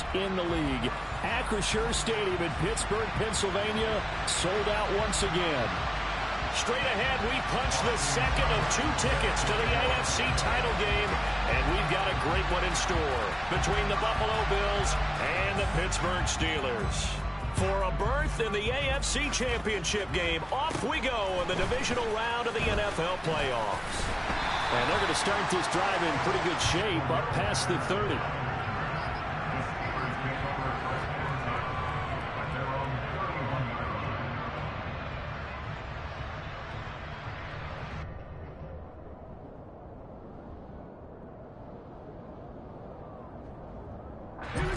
venues in the league. Acrisure Stadium in Pittsburgh, Pennsylvania, sold out once again. Straight ahead, we punch the second of 2 tickets to the AFC title game, and we've got a great one in store between the Buffalo Bills and the Pittsburgh Steelers. For a berth in the AFC Championship game, off we go in the divisional round of the NFL playoffs. And they're going to start this drive in pretty good shape, up past the 30.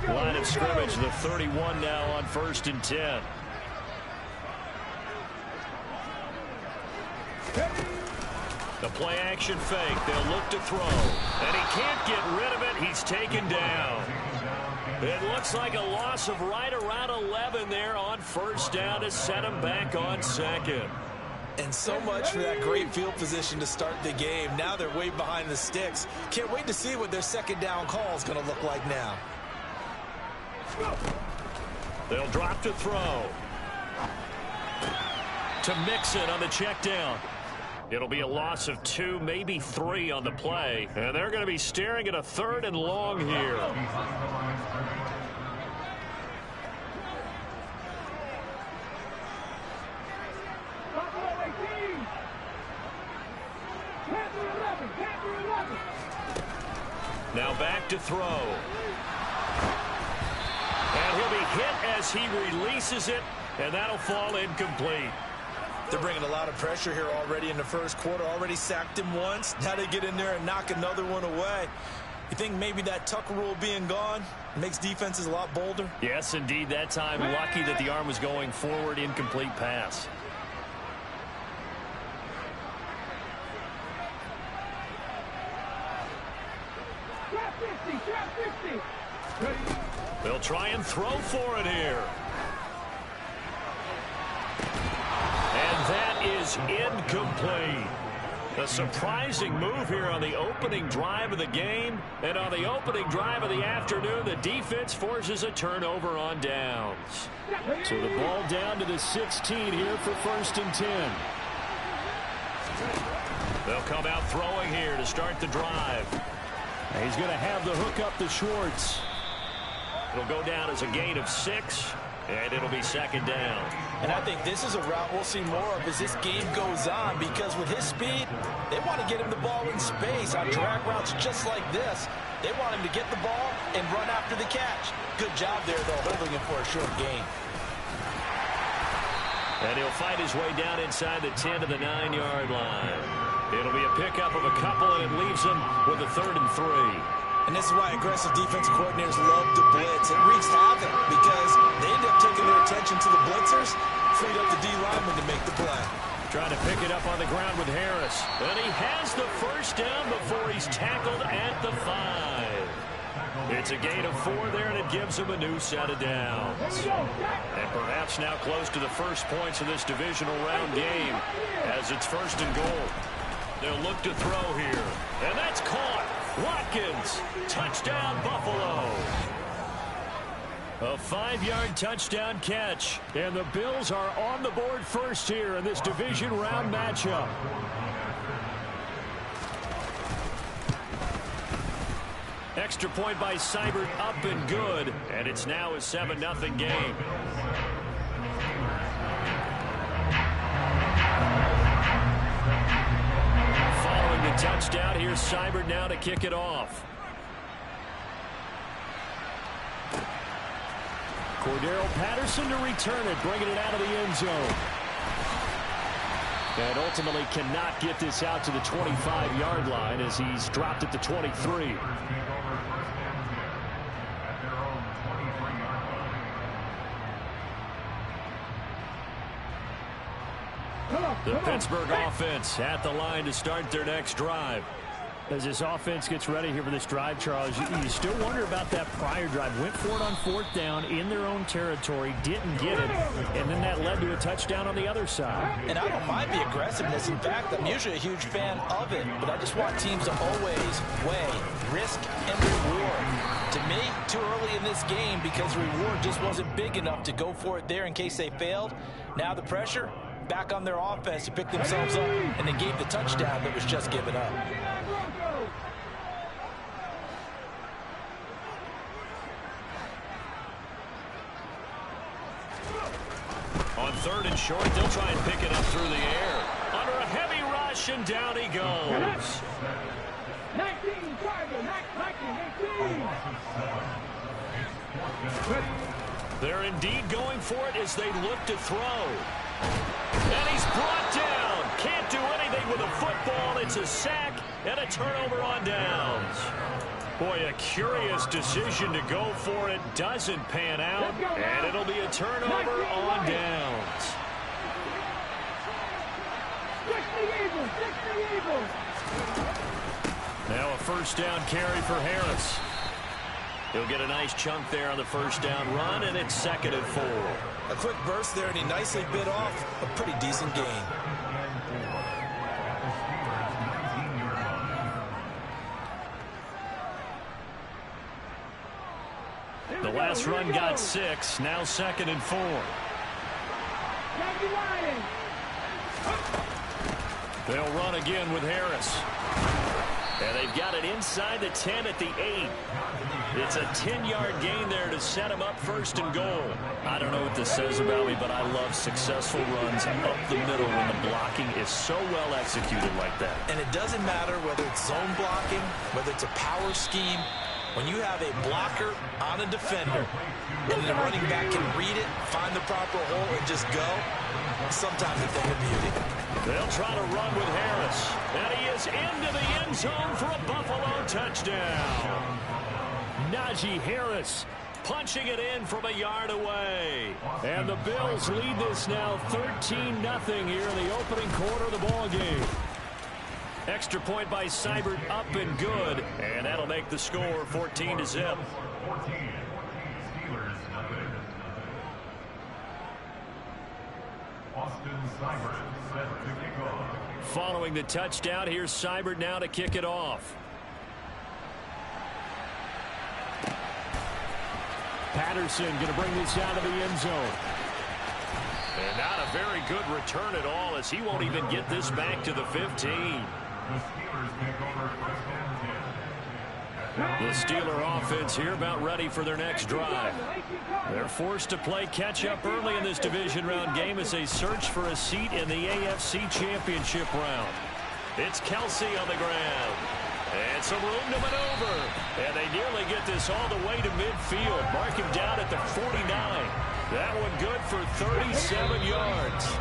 Line of scrimmage, the 31 now on 1st and 10. The play action fake. They'll look to throw. And he can't get rid of it. He's taken down. It looks like a loss of right around 11 there on 1st down to set him back on 2nd. And so much for that great field position to start the game. Now they're way behind the sticks. Can't wait to see what their 2nd down call is going to look like now. They'll drop to throw. To Mixon on the check down. It'll be a loss of 2, maybe 3 on the play. And they're going to be staring at a 3rd and long here. Now back to throw. And he'll be hit as he releases it, and that'll fall incomplete. They're bringing a lot of pressure here already in the 1st quarter. Already sacked him once. Now they get in there and knock another one away. You think maybe that Tucker rule being gone makes defenses a lot bolder? Yes, indeed. That time, lucky that the arm was going forward. Incomplete pass. They'll try and throw for it here. And that is incomplete. A surprising move here on the opening drive of the game. And on the opening drive of the afternoon, the defense forces a turnover on downs. So the ball down to the 16 here for 1st and 10. They'll come out throwing here to start the drive. He's going to have the hook up to Schwartz. It'll go down as a gain of 6, and it'll be 2nd down. And I think this is a route we'll see more of as this game goes on, because with his speed, they want to get him the ball in space on drag routes just like this. They want him to get the ball and run after the catch. Good job there, though, holding him for a short gain. And he'll fight his way down inside the 10 to the 9-yard line. It'll be a pickup of a couple, and it leaves him with a 3rd and 3. And this is why aggressive defensive coordinators love to blitz. It wreaks havoc because they end up taking their attention to the blitzers, freed up the D lineman to make the play. Trying to pick it up on the ground with Harris. And he has the 1st down before he's tackled at the 5. It's a gain of 4 there, and it gives him a new set of downs. And perhaps now close to the first points of this divisional round game as it's 1st and goal. They'll look to throw here. And that's caught. Watkins, touchdown Buffalo. A 5-yard touchdown catch. And the Bills are on the board first here in this division round matchup. Extra point by Seibert, up and good. And it's now a 7-0 game. The touchdown. Here's Seibert now to kick it off. Cordero Patterson to return it, bringing it out of the end zone. And ultimately cannot get this out to the 25-yard line as he's dropped at the 23. The Pittsburgh offense at the line to start their next drive. As this offense gets ready here for this drive, Charles, you still wonder about that prior drive. Went for it on 4th down in their own territory, didn't get it, and then that led to a touchdown on the other side. And I don't mind the aggressiveness. In fact, I'm usually a huge fan of it, but I just want teams to always weigh risk and reward. To me, too early in this game because the reward just wasn't big enough to go for it there in case they failed. Now the pressure back on their offense to pick themselves up and then gave the touchdown that was just given up. On 3rd and short, they'll try and pick it up through the air. Under a heavy rush, and down he goes. 19, Charger, 19. They're indeed going for it as they look to throw. And he's brought down. Can't do anything with a football. It's a sack and a turnover on downs. Boy, a curious decision to go for it. Doesn't pan out, and it'll be a turnover on downs. Now a 1st down carry for Harris. He'll get a nice chunk there on the 1st down run, and it's 2nd and 4. A quick burst there, and he nicely bit off a pretty decent gain. The last run got 6, now 2nd and 4. They'll run again with Harris. And they've got it inside the 10 at the 8. It's a 10-yard gain there to set him up 1st and goal. I don't know what this says about me, but I love successful runs up the middle when the blocking is so well executed like that. And it doesn't matter whether it's zone blocking, whether it's a power scheme. When you have a blocker on a defender and the running back can read it, find the proper hole, and just go, sometimes a thing of beauty. They'll try to run with Harris. And he is into the end zone for a Buffalo touchdown. Najee Harris punching it in from a yard away. And the Bills lead this now 13-0 here in the opening quarter of the ball game. Extra point by Seibert, up and good. And that'll make the score 14-0. Following the touchdown, here's Seibert now to kick it off. Patterson going to bring this out of the end zone. And not a very good return at all, as he won't even get this back to the 15. The Steeler offense here about ready for their next drive. They're forced to play catch-up early in this division round game as they search for a seat in the AFC Championship round. It's Kelsey on the ground. And some room to maneuver. And they nearly get this all the way to midfield. Mark him down at the 49. That one good for 37 yards.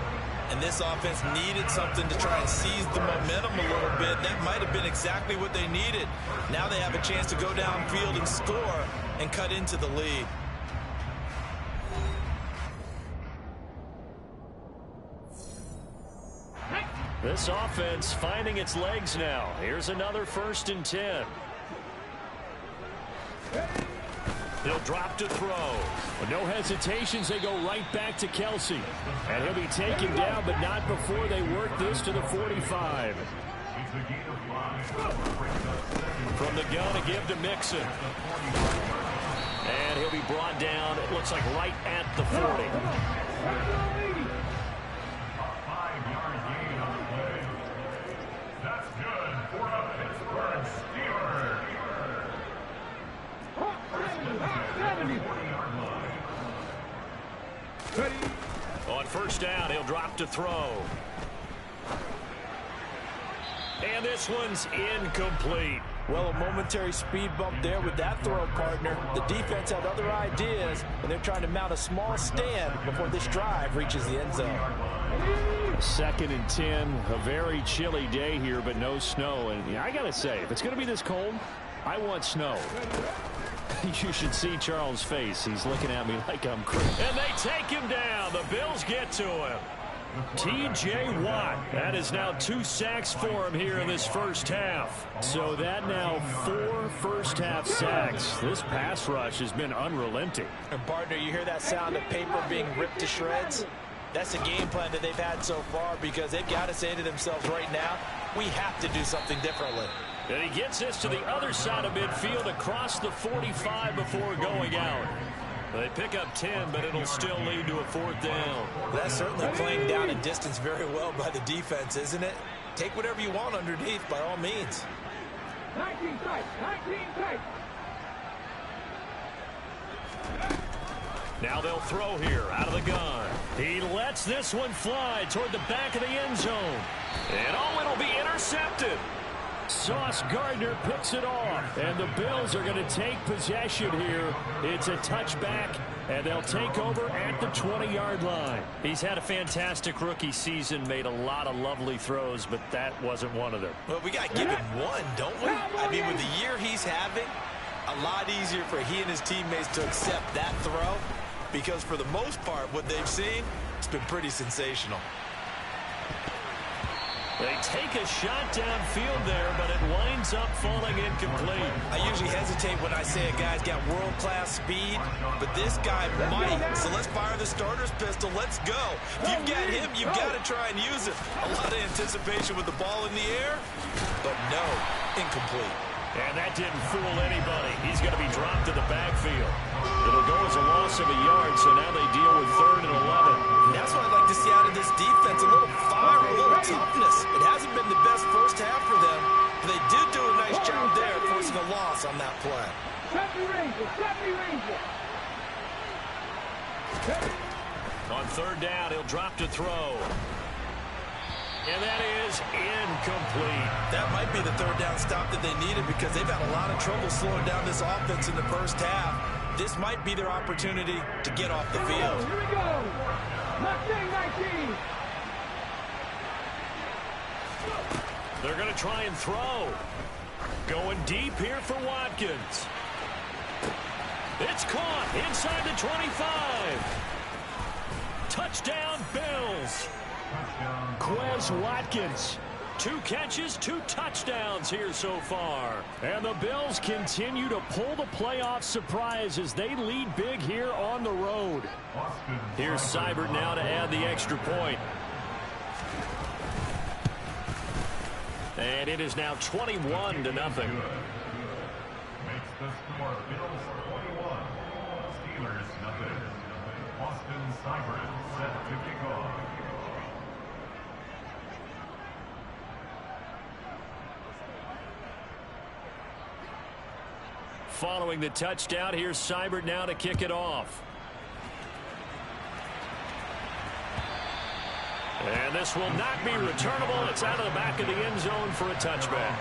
And this offense needed something to try and seize the momentum a little bit. That might have been exactly what they needed. Now they have a chance to go downfield and score and cut into the lead. This offense finding its legs now. Here's another 1st and 10. He'll drop to throw. With no hesitations, they go right back to Kelsey. And he'll be taken down, but not before they work this to the 45. From the gun, a give to Mixon. And he'll be brought down, it looks like right at the 40. That's good for the Pittsburgh Steelers. On 1st down, he'll drop to throw. And this one's incomplete. Well, a momentary speed bump there with that throw, partner. The defense had other ideas, and they're trying to mount a small stand before this drive reaches the end zone. 2nd and 10, a very chilly day here, but no snow. And I got to say, if it's going to be this cold, I want snow. You should see Charles' face. He's looking at me like I'm crazy. And they take him down. The Bills get to him. T.J. Watt. That is now 2 sacks for him here in this first half. So that now 4 first-half sacks. This pass rush has been unrelenting. And partner, you hear that sound of paper being ripped to shreds? That's the game plan that they've had so far, because they've got to say to themselves right now, we have to do something differently. And he gets this to the other side of midfield across the 45 before going out. They pick up 10, but it'll still lead to a 4th down. That's certainly playing down a distance very well by the defense, isn't it? Take whatever you want underneath by all means. 19 tight, 19 tight. Now they'll throw here out of the gun. He lets this one fly toward the back of the end zone. And oh, it'll be intercepted. Sauce Gardner picks it off, and the Bills are going to take possession here. It's a touchback, and they'll take over at the 20-yard line. He's had a fantastic rookie season, made a lot of lovely throws, but that wasn't one of them. Well, we got to give him one, don't we? I mean, with the year he's having, a lot easier for he and his teammates to accept that throw, because for the most part, what they've seen, it's been pretty sensational. They take a shot downfield there, but it winds up falling incomplete. I usually hesitate when I say a guy's got world-class speed, but this guy might. So let's fire the starter's pistol. Let's go. If you've got him, you've got to try and use it. A lot of anticipation with the ball in the air, but no, incomplete. And that didn't fool anybody. He's going to be dropped to the backfield. It'll go as a loss of a yard, so now they deal with 3rd and 11. That's what I'd like to see out of this defense, a little fire, a little toughness. It hasn't been the best first half for them, but they did do a nice job there forcing a loss on that play. 70 Rangers. On 3rd down, he'll drop to throw. And that is incomplete. That might be the 3rd down stop that they needed, because they've had a lot of trouble slowing down this offense in the first half. This might be their opportunity to get off the field. Here we go. 19. They're going to try and throw. Going deep here for Watkins. It's caught inside the 25. Touchdown, Bills. Quez Watkins. 2 catches, 2 touchdowns here so far. And the Bills continue to pull the playoff surprise as they lead big here on the road. Here's Seibert now to add the extra point. And it is now 21-0. Makes the score Bills 21, Steelers nothing. Austin Seibert set to kick off. Following the touchdown, here's Seibert now to kick it off. And this will not be returnable. It's out of the back of the end zone for a touchback.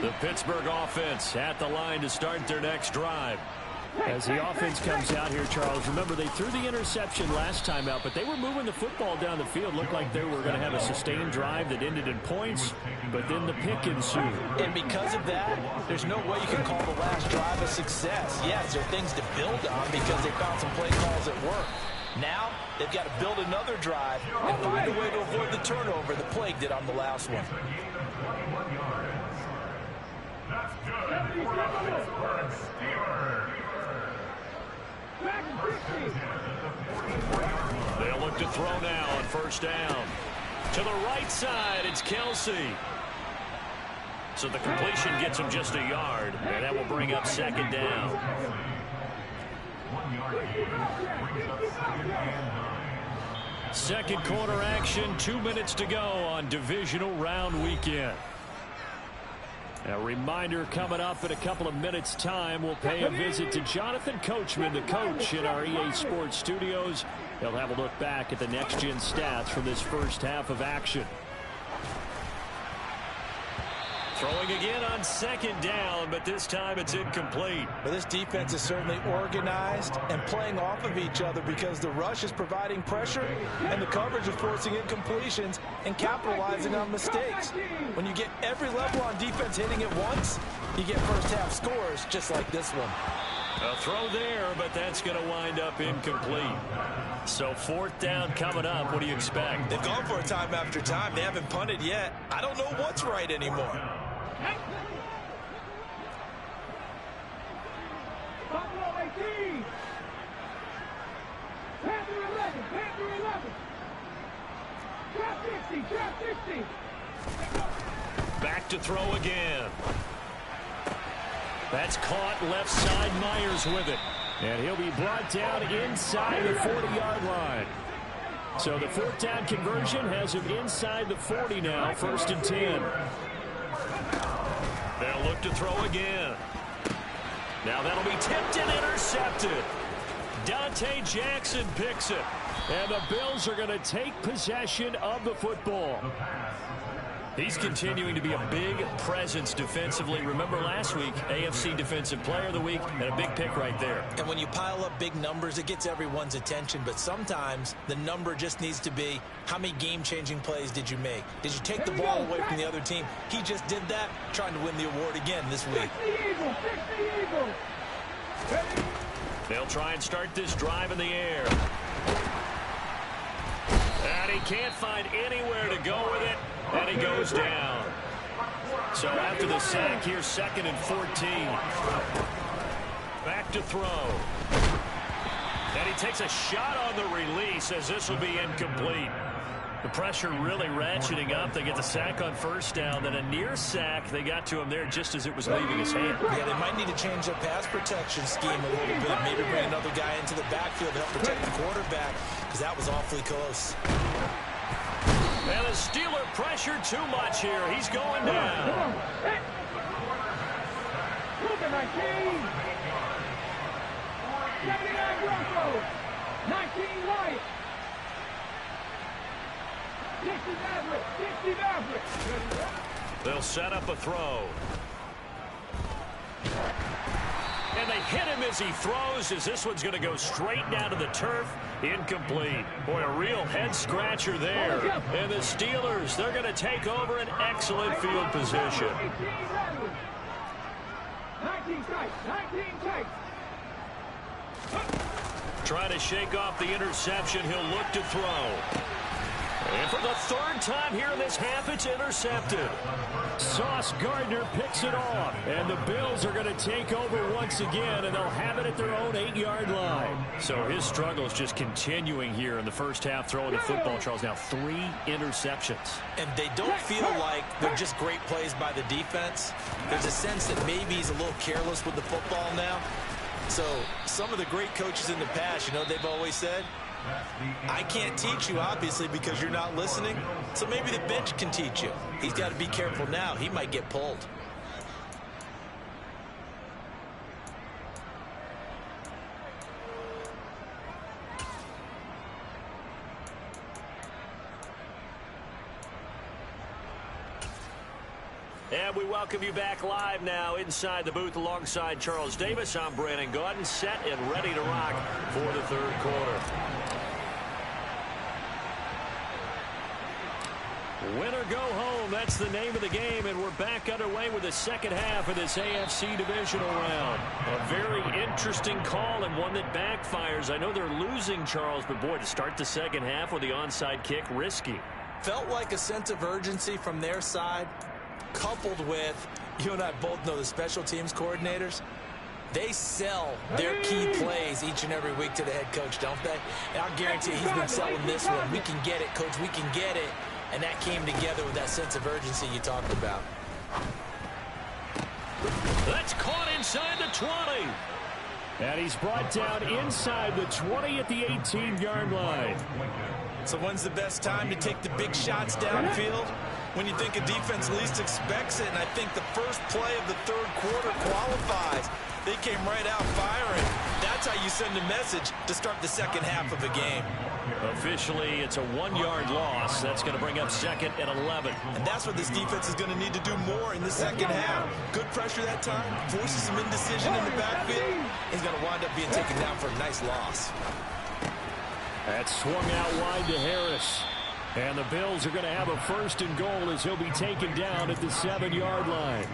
The Pittsburgh offense at the line to start their next drive. As the offense comes out here, Charles, remember they threw the interception last time out, but they were moving the football down the field. Looked like they were going to have a sustained drive that ended in points, but then the pick ensued. And because of that, there's no way you can call the last drive a success. Yes, there are things to build on because they found some play calls that work. Now, they've got to build another drive and find a way to avoid the turnover the plague did on the last one. That's good for the Pittsburgh Steelers. They'll look to throw now on 1st down. To the right side, it's Kelsey. So the completion gets him just a yard, and that will bring up 2nd down. 1 yard brings up 2nd and 9. Second quarter action, 2 minutes to go on divisional round weekend. A reminder coming up in a couple of minutes' time. We'll pay a visit to Jonathan Coachman, the coach in our EA Sports studios. He'll have a look back at the next-gen stats from this first half of action. Throwing again on second down, but this time it's incomplete. But this defense is certainly organized and playing off of each other because the rush is providing pressure and the coverage is forcing incompletions and capitalizing on mistakes. When you get every level on defense hitting it once, you get first half scores just like this one. A throw there, but that's going to wind up incomplete. So fourth down coming up. What do you expect? They've gone for it time after time. They haven't punted yet. I don't know what's right anymore. Buffalo 18. Panther 11. Panther 11. Trap 60. Trap 60. Back to throw again. That's caught left side. Myers with it. And he'll be brought down inside the 40-yard line. So the fourth down conversion has him inside the 40 now. 1st and 10. They'll look to throw again. Now that'll be tipped and intercepted. Dante Jackson picks it. And the Bills are going to take possession of the football. He's continuing to be a big presence defensively. Remember last week, AFC Defensive Player of the Week, and a big pick right there. And when you pile up big numbers, it gets everyone's attention. But sometimes the number just needs to be, how many game-changing plays did you make? Did you take the ball away from the other team? He just did that, trying to win the award again this week. They'll try and start this drive in the air. And he can't find anywhere to go with it. And he goes down. So after the sack here, 2nd and 14. Back to throw. And he takes a shot on the release as this will be incomplete. The pressure really ratcheting up. They get the sack on 1st down. Then a near sack. They got to him there just as it was leaving his hand. Yeah, they might need to change their pass protection scheme a little bit. Maybe bring another guy into the backfield to help protect the quarterback, because that was awfully close. And the Steeler pressure too much here. He's going down. 79 Broncos. 19 Lions. 60 Mavericks. 60 Mavericks. They'll set up a throw. And they hit him as he throws, as this one's going to go straight down to the turf. Incomplete. Boy, a real head-scratcher there. And the Steelers, they're going to take over an excellent field position. 19 tight. 19 tight. Trying to shake off the interception. He'll look to throw. And for the 3rd time here in this half, it's intercepted. Sauce Gardner picks it off. And the Bills are going to take over once again, and they'll have it at their own 8-yard line. So his struggle is just continuing here in the first half, throwing the football, Charles. Now 3 interceptions. And they don't feel like they're just great plays by the defense. There's a sense that maybe he's a little careless with the football now. So some of the great coaches in the past, you know, they've always said, I can't teach you, obviously, because you're not listening. So maybe the bench can teach you. He's got to be careful now. He might get pulled. And we welcome you back live now inside the booth alongside Charles Davis. I'm Brandon Gaudin, set and ready to rock for the 3rd quarter. Win or go home, that's the name of the game, and we're back underway with the 2nd half of this AFC divisional round. A very interesting call and one that backfires. I know they're losing, Charles, but boy, to start the 2nd half with the onside kick, risky. Felt like a sense of urgency from their side, coupled with, you and I both know the special teams coordinators, they sell their key plays each and every week to the head coach, don't they? And I'll guarantee he's been selling this one. We can get it, coach, we can get it. And that came together with that sense of urgency you talked about. That's caught inside the 20. And he's brought down inside the 20 at the 18-yard line. So when's the best time to take the big shots downfield? When you think a defense least expects it, and I think the first play of the 3rd quarter qualifies. They came right out firing. That's That's how you send a message to start the second half of a game. Officially, it's a 1-yard loss. That's going to bring up 2nd and 11. And that's what this defense is going to need to do more in the second half. Good pressure that time, forces some indecision in the backfield. He's going to wind up being taken down for a nice loss. That's swung out wide to Harris. And the Bills are going to have a 1st and goal as he'll be taken down at the 7-yard line.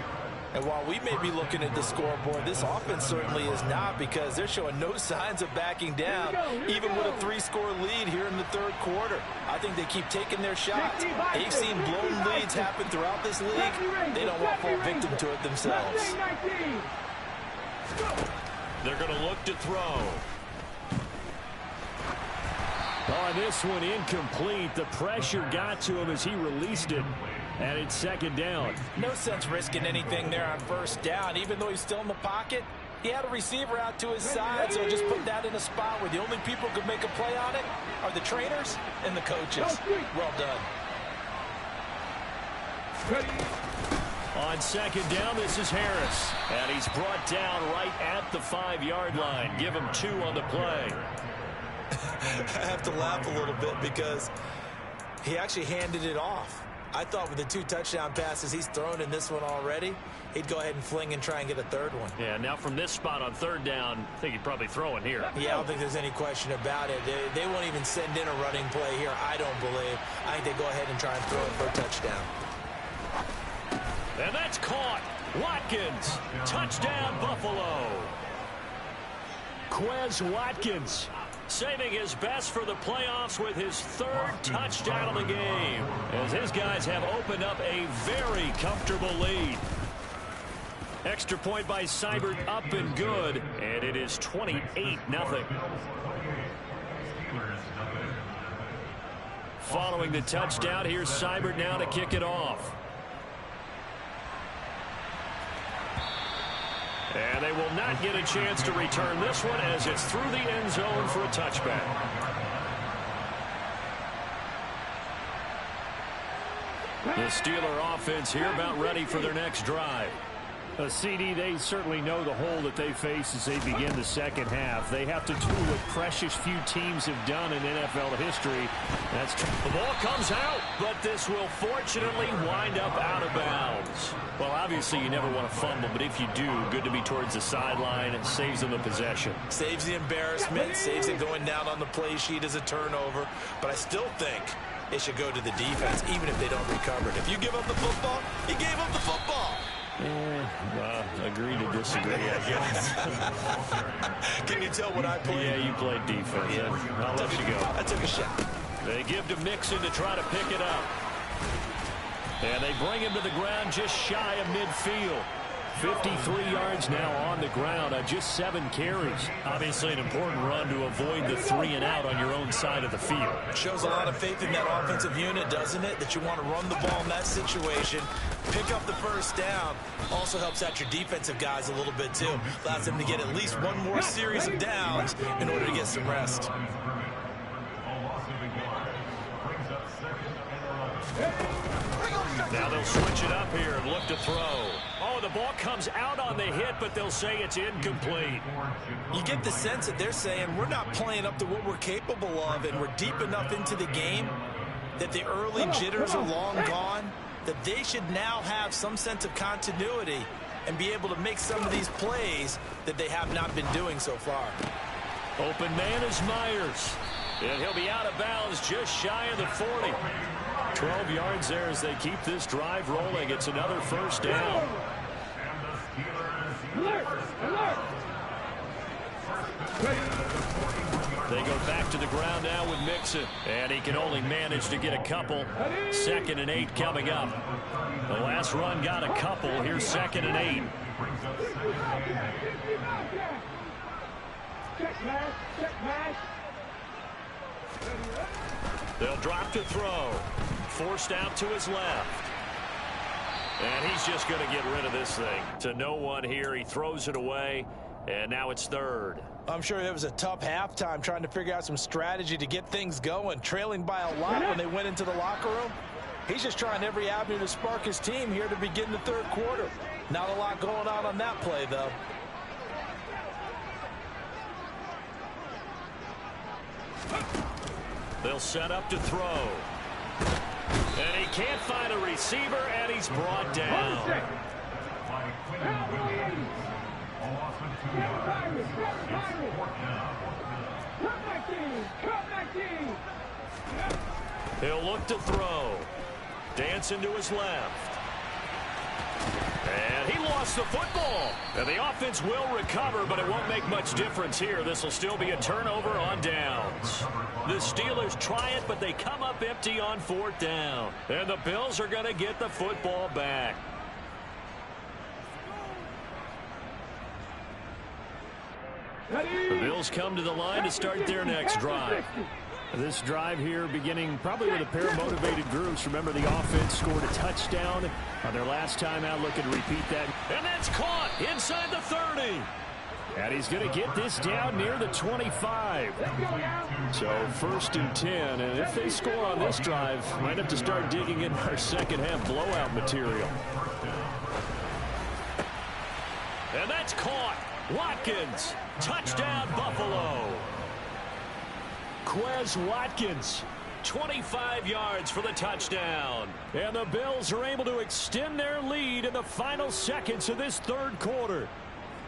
And while we may be looking at the scoreboard, this offense certainly is not, because they're showing no signs of backing down, even with a 3-score lead here in the 3rd quarter. I think they keep taking their shots. They've seen blown leads happen throughout this league. They don't want to fall victim to it themselves. They're going to look to throw. On this one, incomplete. The pressure got to him as he released it. And it's 2nd down. No sense risking anything there on 1st down. Even though he's still in the pocket, he had a receiver out to his side, so just put that in a spot where the only people who could make a play on it are the trainers and the coaches. Well done. On 2nd down, this is Harris. And he's brought down right at the 5-yard line. Give him 2 on the play. I have to laugh a little bit because he actually handed it off. I thought with the 2 touchdown passes he's thrown in this one already, he'd go ahead and fling and try and get a 3rd one. Yeah, now from this spot on 3rd down, I think he'd probably throw it here. Yeah, I don't think there's any question about it. They won't even send in a running play here, I don't believe. I think they go ahead and try and throw it for a touchdown. And that's caught. Watkins. Touchdown, Buffalo. Quez Watkins saving his best for the playoffs with his 3rd touchdown of the game, as his guys have opened up a very comfortable lead. Extra point by Seibert, up and good, and it is 28-0. Following the touchdown, here's Seibert now to kick it off. And they will not get a chance to return this one as it's through the end zone for a touchback. The Steeler offense here about ready for their next drive. CD, they certainly know the hole that they face as they begin the second half. They have to do what precious few teams have done in NFL history. That's the ball comes out, but this will fortunately wind up out of bounds. Well, obviously you never want to fumble, but if you do, good to be towards the sideline. It saves them the possession. Saves the embarrassment, saves it going down on the play sheet as a turnover. But I still think it should go to the defense, even if they don't recover it. If you give up the football, you gave up the football. Agree to disagree, I guess. Can you tell what I played? Yeah, you played defense. Yeah. I'll let you go. I took a shot. They give to Mixon to try to pick it up. And they bring him to the ground just shy of midfield. 53 yards now on the ground on just 7 carries. Obviously an important run to avoid the 3 and out on your own side of the field. Shows a lot of faith in that offensive unit, doesn't it? That you want to run the ball in that situation. Pick up the 1st down. Also helps out your defensive guys a little bit too. Allows them to get at least one more series of downs in order to get some rest. Now they'll switch it up here and look to throw. Oh, the ball comes out on the hit, but they'll say it's incomplete. You get the sense that they're saying we're not playing up to what we're capable of, and we're deep enough into the game that the early jitters are long gone, that they should now have some sense of continuity and be able to make some of these plays that they have not been doing so far. Open man is Myers, and he'll be out of bounds just shy of the 40. 12 yards there as they keep this drive rolling. It's another 1st down. They go back to the ground now with Mixon, and he can only manage to get a couple. 2nd and 8 coming up. The last run got a couple. Here's 2nd and 8. They'll drop to throw. Forced out to his left. And he's just going to get rid of this thing. To no one here. He throws it away. And now it's 3rd. I'm sure it was a tough halftime trying to figure out some strategy to get things going. Trailing by a lot when they went into the locker room. He's just trying every avenue to spark his team here to begin the 3rd quarter. Not a lot going on that play, though. They'll set up to throw. And he can't find a receiver, and he's brought down. By Quinn Williams. A loss of 2 yards. It's 4th down. He'll look to throw. Dancing to his left. And he lost the football. And the offense will recover, but it won't make much difference here. This will still be a turnover on downs. The Steelers try it, but they come up empty on 4th down. And the Bills are going to get the football back. The Bills come to the line to start their next drive. This drive here beginning probably with a pair of motivated groups. Remember, the offense scored a touchdown on their last time out. Looking to repeat that. And that's caught inside the 30. And he's going to get this down near the 25. So 1st and 10. And if they score on this drive, might have to start digging in our second half blowout material. And that's caught. Watkins. Touchdown, Buffalo. Quez Watkins, 25 yards for the touchdown. And the Bills are able to extend their lead in the final seconds of this 3rd quarter.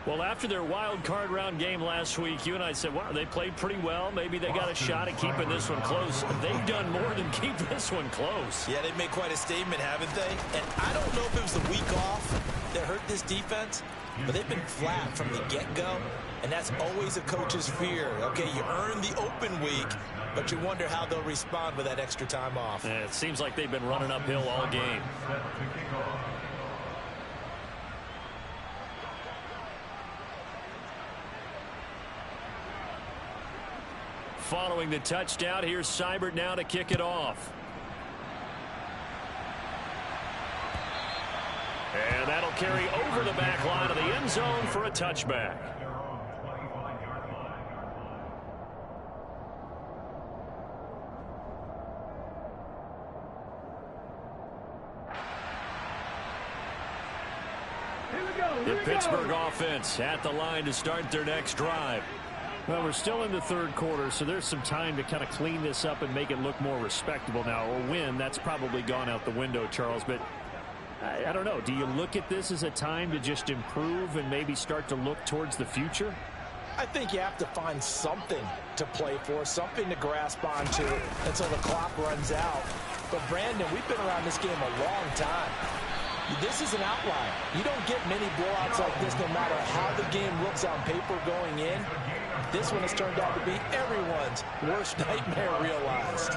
Well, after their wild card round game last week, you and I said, wow, they played pretty well. Maybe they got a shot at keeping this one close. They've done more than keep this one close. Yeah, they've made quite a statement, haven't they? And I don't know if it was the week off that hurt this defense, but they've been flat from the get-go. And that's always a coach's fear. Okay, you earn the open week, but you wonder how they'll respond with that extra time off. Yeah, it seems like they've been running uphill all game. Following the touchdown, here's Seibert now to kick it off. And that'll carry over the back line of the end zone for a touchback. The Pittsburgh offense at the line to start their next drive. Well, we're still in the 3rd quarter, so there's some time to kind of clean this up and make it look more respectable now. A win, that's probably gone out the window, Charles, but I don't know. Do you look at this as a time to just improve and maybe start to look towards the future? I think you have to find something to play for, something to grasp onto until the clock runs out. But, Brandon, we've been around this game a long time. This is an outlier. You don't get many blowouts like this no matter how the game looks on paper going in. This one has turned out to be everyone's worst nightmare realized.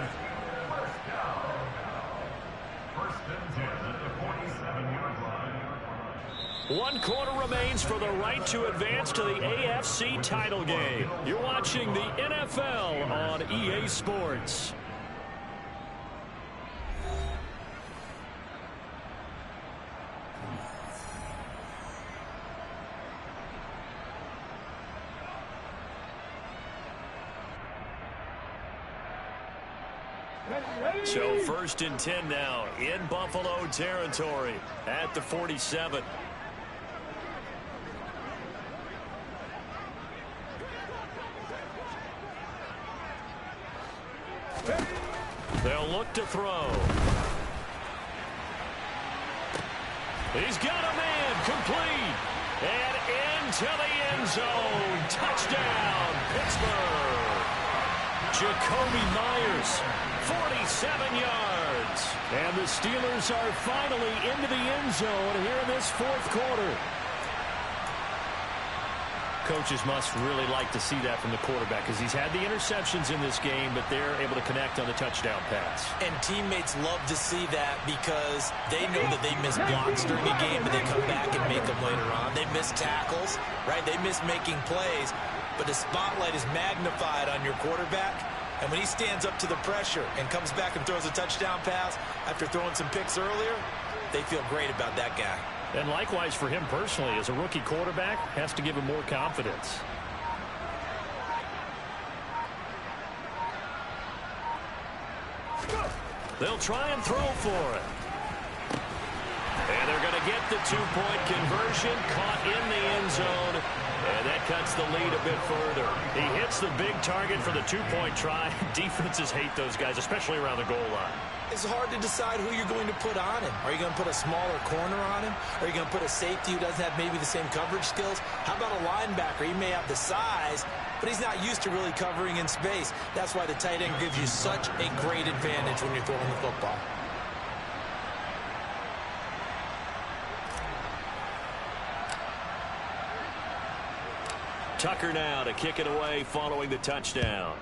First and 10 at the 47-yard line. 1 quarter remains for the right to advance to the AFC title game. You're watching the NFL on EA Sports. So 1st and 10 now in Buffalo territory at the 47. They'll look to throw. He's got a man complete. And into the end zone. Touchdown, Pittsburgh. Jacoby Myers, 47 yards. And the Steelers are finally into the end zone here in this 4th quarter. Coaches must really like to see that from the quarterback because he's had the interceptions in this game, but they're able to connect on the touchdown pass. And teammates love to see that because they know that they miss blocks during a game, but they come back and make them later on. They miss tackles, right? They miss making plays, but the spotlight is magnified on your quarterback. And when he stands up to the pressure and comes back and throws a touchdown pass after throwing some picks earlier, they feel great about that guy. And likewise for him personally, as a rookie quarterback, has to give him more confidence. They'll try and throw for it. And they're going to get the two-point conversion, caught in the end zone. And that cuts the lead a bit further. He hits the big target for the two-point try. Defenses hate those guys, especially around the goal line. It's hard to decide who you're going to put on him. Are you going to put a smaller corner on him? Are you going to put a safety who doesn't have maybe the same coverage skills? How about a linebacker? He may have the size, but he's not used to really covering in space. That's why the tight end gives you such a great advantage when you're throwing the football. Tucker now to kick it away following the touchdown.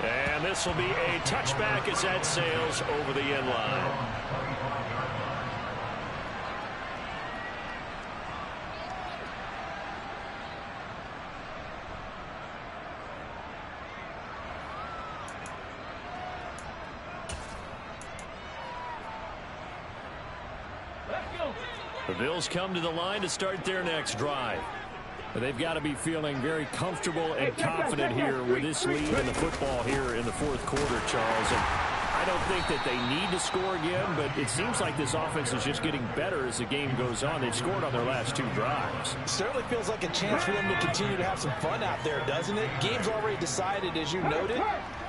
And this will be a touchback as that sails over the end line. The Bills come to the line to start their next drive. They've got to be feeling very comfortable and confident here with this lead in the football here in the fourth quarter, Charles. And I don't think that they need to score again, but it seems like this offense is just getting better as the game goes on. They've scored on their last two drives. Certainly feels like a chance for them to continue to have some fun out there, doesn't it? Game's already decided, as you noted.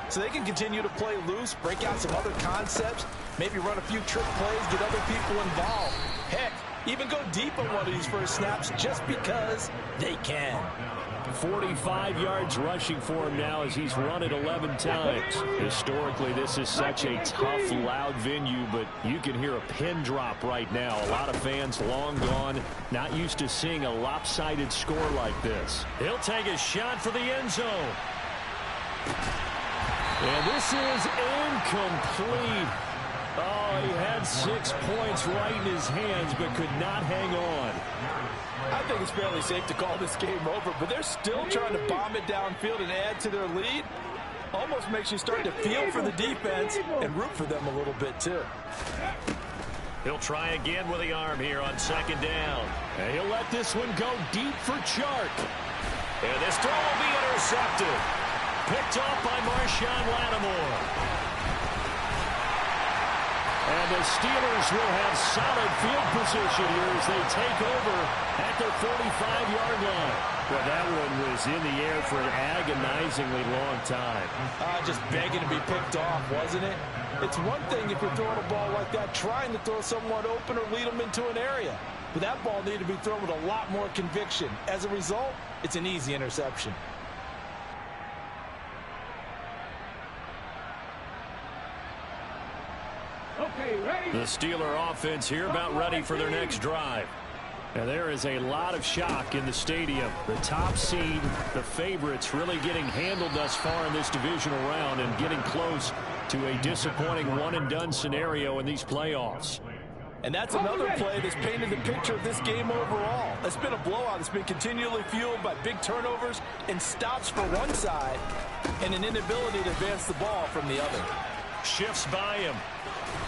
So they can continue to play loose, break out some other concepts, maybe run a few trick plays, get other people involved. Heck, even go deep on one of these first snaps just because they can. 45 yards rushing for him now as he's run it 11 times. Historically, this is such a tough, loud venue, but you can hear a pin drop right now. A lot of fans long gone, not used to seeing a lopsided score like this. He'll take a shot for the end zone. And this is incomplete. Oh, he had 6 points right in his hands, but could not hang on. I think it's fairly safe to call this game over, but they're still trying to bomb it downfield and add to their lead. Almost makes you start to feel for the defense and root for them a little bit, too. He'll try again with the arm here on second down. And he'll let this one go deep for Chark. And this throw will be intercepted. Picked off by Marshawn Lattimore. And the Steelers will have solid field position here as they take over at their 45-yard line. Well, that one was in the air for an agonizingly long time. Just begging to be picked off, wasn't it? It's one thing if you're throwing a ball like that, trying to throw someone open or lead them into an area. But that ball needed to be thrown with a lot more conviction. As a result, it's an easy interception. The Steeler offense here about ready for their next drive. And there is a lot of shock in the stadium. The top seed, the favorites, really getting handled thus far in this divisional round and getting close to a disappointing one-and-done scenario in these playoffs. And that's another play that's painted the picture of this game overall. It's been a blowout. It's been continually fueled by big turnovers and stops for one side and an inability to advance the ball from the other. Shifts by him.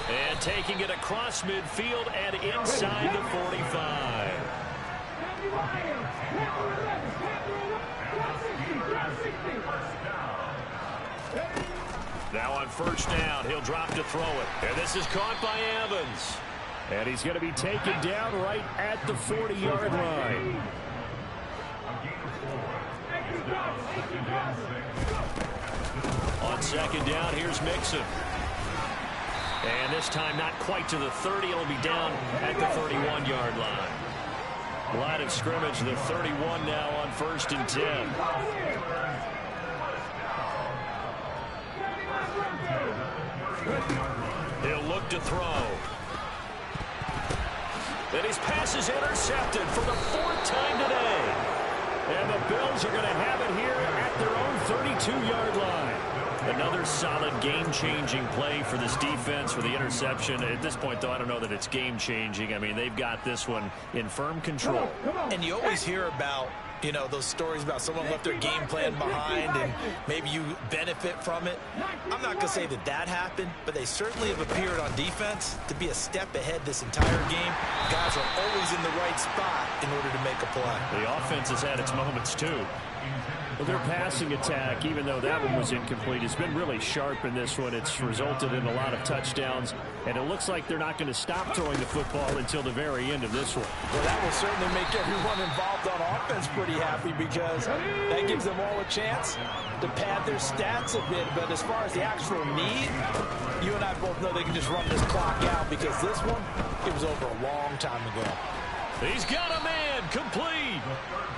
And taking it across midfield and inside the 45. Now on first down, he'll drop to throw it. And this is caught by Evans. And he's going to be taken down right at the 40-yard line. On second down, here's Mixon. And this time not quite to the 30. It'll be down at the 31-yard line. Line of scrimmage, the 31 now on first and 10. He'll look to throw. And his pass is intercepted for the fourth time today. And the Bills are going to have it here at their own 32-yard line. Another solid game-changing play for this defense for the interception. At this point, though, I don't know that it's game-changing. I mean, they've got this one in firm control. And you always hear about, you know, those stories about someone left their game plan behind and maybe you benefit from it. I'm not going to say that that happened, but they certainly have appeared on defense to be a step ahead this entire game. Guys are always in the right spot in order to make a play. The offense has had its moments, too. Well, their passing attack, even though that one was incomplete, has been really sharp in this one. It's resulted in a lot of touchdowns, and it looks like they're not going to stop throwing the football until the very end of this one. Well, that will certainly make everyone involved on offense pretty happy because that gives them all a chance to pad their stats a bit. But as far as the actual need, you and I both know they can just run this clock out because this one, it was over a long time ago. He's got a man, complete.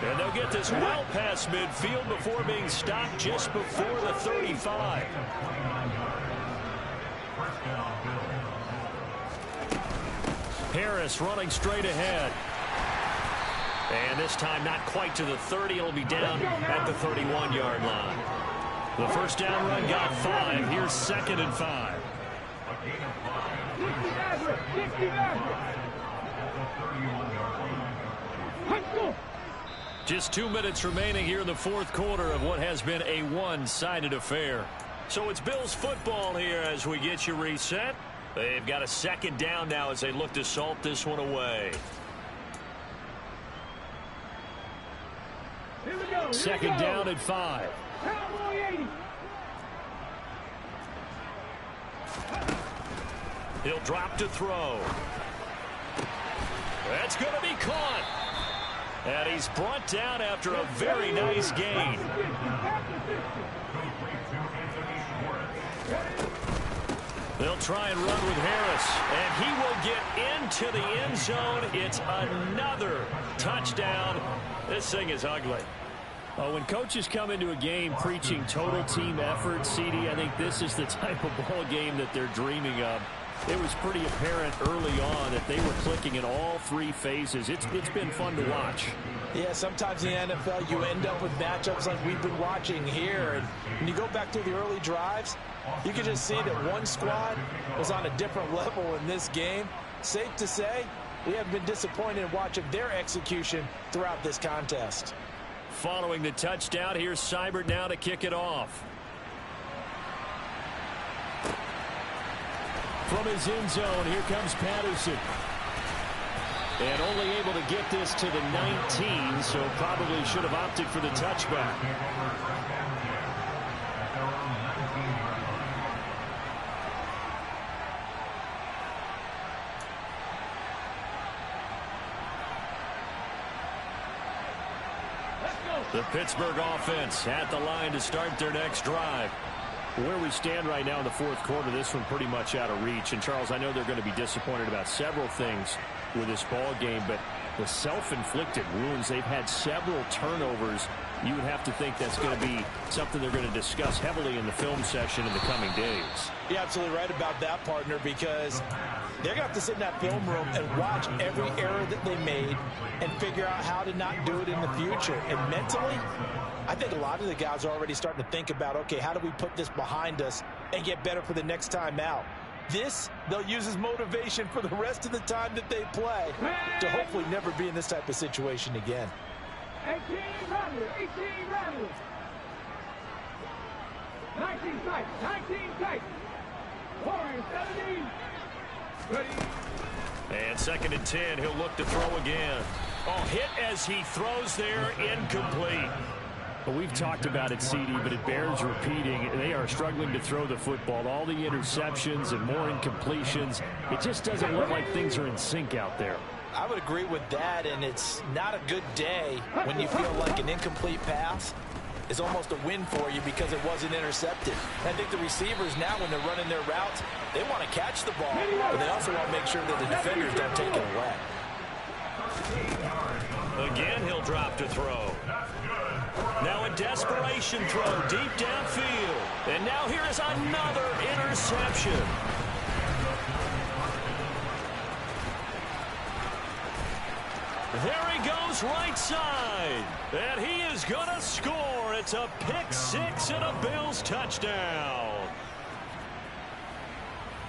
And they'll get this well past midfield before being stopped just before the 35. Harris running straight ahead. And this time not quite to the 30. It'll be down at the 31-yard line. The first down run got 5. Here's 2nd and 5. Just 2 minutes remaining here in the fourth quarter of what has been a one-sided affair. So it's Bills football here as we get you reset. They've got a 2nd down now as they look to salt this one away. 2nd down at 5. He'll drop to throw. That's going to be caught. And he's brought down after a very nice gain. They'll try and run with Harris, and he will get into the end zone. It's another touchdown. This thing is ugly. Oh, when coaches come into a game preaching total team effort, CD, I think this is the type of ball game that they're dreaming of. It was pretty apparent early on that they were clicking in all 3 phases. It's been fun to watch. Yeah, sometimes in the NFL you end up with matchups like we've been watching here. And when you go back to the early drives, you can just see that one squad was on a different level in this game. Safe to say, we haven't been disappointed in watching their execution throughout this contest. Following the touchdown, here's Seibert now to kick it off. From his end zone, here comes Patterson. And only able to get this to the 19, so probably should have opted for the touchback. The Pittsburgh offense at the line to start their next drive. Where we stand right now in the fourth quarter, this one pretty much out of reach. And, Charles, I know they're going to be disappointed about several things with this ball game, but the self-inflicted wounds, they've had several turnovers. You would have to think that's going to be something they're going to discuss heavily in the film session in the coming days. You're absolutely right about that, partner, because they're going to have to sit in that film room and watch every error that they made and figure out how to not do it in the future. And mentally, I think a lot of the guys are already starting to think about, okay, how do we put this behind us and get better for the next time out? This, they'll use as motivation for the rest of the time that they play to hopefully never be in this type of situation again. 18 rattlers. 19 tight. 19 tight. Warriors 17. Ready. And 2nd and 10, he'll look to throw again. Oh, hit as he throws there, incomplete. Well, we've talked about it, CD, but it bears repeating. They are struggling to throw the football. All the interceptions and more incompletions. It just doesn't look like things are in sync out there. I would agree with that, and it's not a good day when you feel like an incomplete pass is almost a win for you because it wasn't intercepted. I think the receivers now, when they're running their routes, they want to catch the ball, but they also want to make sure that the defenders don't take it away. Again, he'll drop to throw. Now a desperation throw deep downfield. And now here is another interception. There he goes right side. And he is going to score. It's a pick 6 and a Bills touchdown.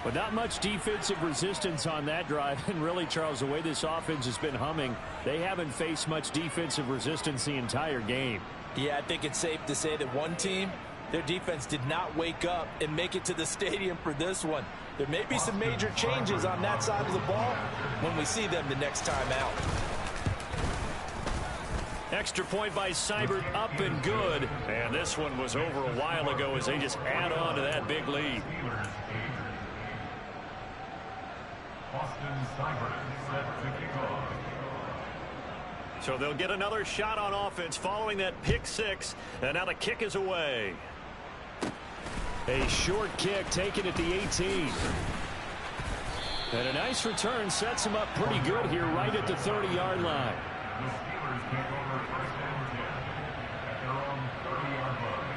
But not much defensive resistance on that drive. And really, Charles, the way this offense has been humming, they haven't faced much defensive resistance the entire game. Yeah, I think it's safe to say that one team, their defense did not wake up and make it to the stadium for this one. There may be some major changes on that side of the ball when we see them the next time out. Extra point by Seibert, up and good. And this one was over a while ago as they just add on to that big lead. Steelers 8. Austin Seibert set to kick off. So they'll get another shot on offense following that pick six. And now the kick is away. A short kick taken at the 18. And a nice return sets him up pretty good here right at the 30-yard line. The Steelers take over first and 10 at their own 30-yard line.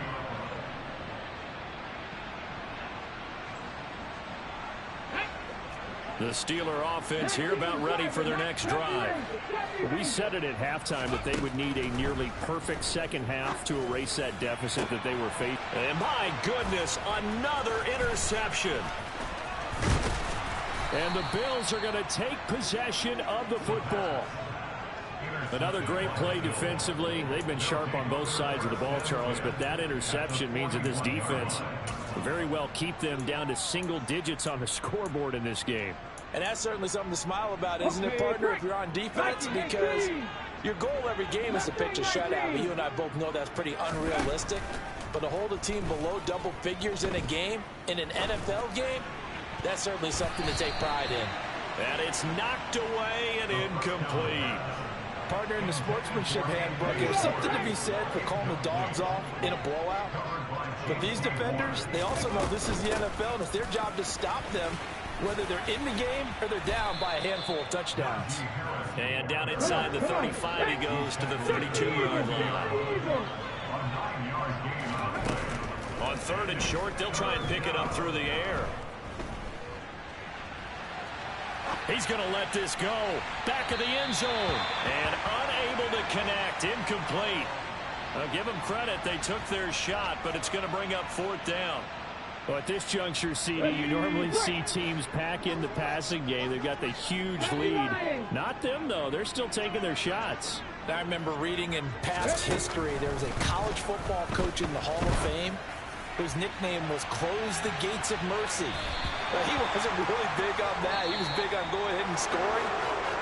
The Steeler offense here about ready for their next drive. We said it at halftime that they would need a nearly perfect second half to erase that deficit that they were facing. And my goodness, another interception. And the Bills are going to take possession of the football. Another great play defensively. They've been sharp on both sides of the ball, Charles, but that interception means that this defense will very well keep them down to single digits on the scoreboard in this game. And that's certainly something to smile about, isn't it, partner, if you're on defense? Because your goal every game is to pitch a shutout. But you and I both know that's pretty unrealistic. But to hold a team below double figures in a game, in an NFL game, that's certainly something to take pride in. And it's knocked away and incomplete. Partner, in the sportsmanship handbook, there's something to be said for calling the dogs off in a blowout. But these defenders, they also know this is the NFL, and it's their job to stop them, whether they're in the game or they're down by a handful of touchdowns. And down inside the 35, he goes to the 32-yard line. On third and short, they'll try and pick it up through the air. He's going to let this go. Back of the end zone. And unable to connect. Incomplete. I'll give them credit. They took their shot, but it's going to bring up fourth down. Well, at this juncture, CD, you normally see teams pack in the passing game. They've got the huge lead. Not them, though. They're still taking their shots. I remember reading in past history, there was a college football coach in the Hall of Fame whose nickname was Close the Gates of Mercy. Well, he wasn't really big on that. He was big on going ahead and scoring.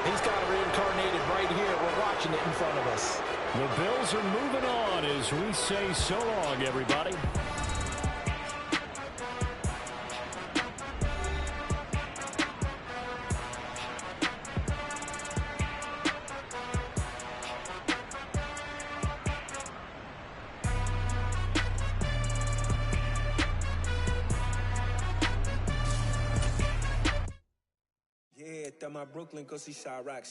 He's kind of reincarnated right here. We're watching it in front of us. The Bills are moving on as we say so long, everybody. Yeah, my Brooklyn, go see Chirac.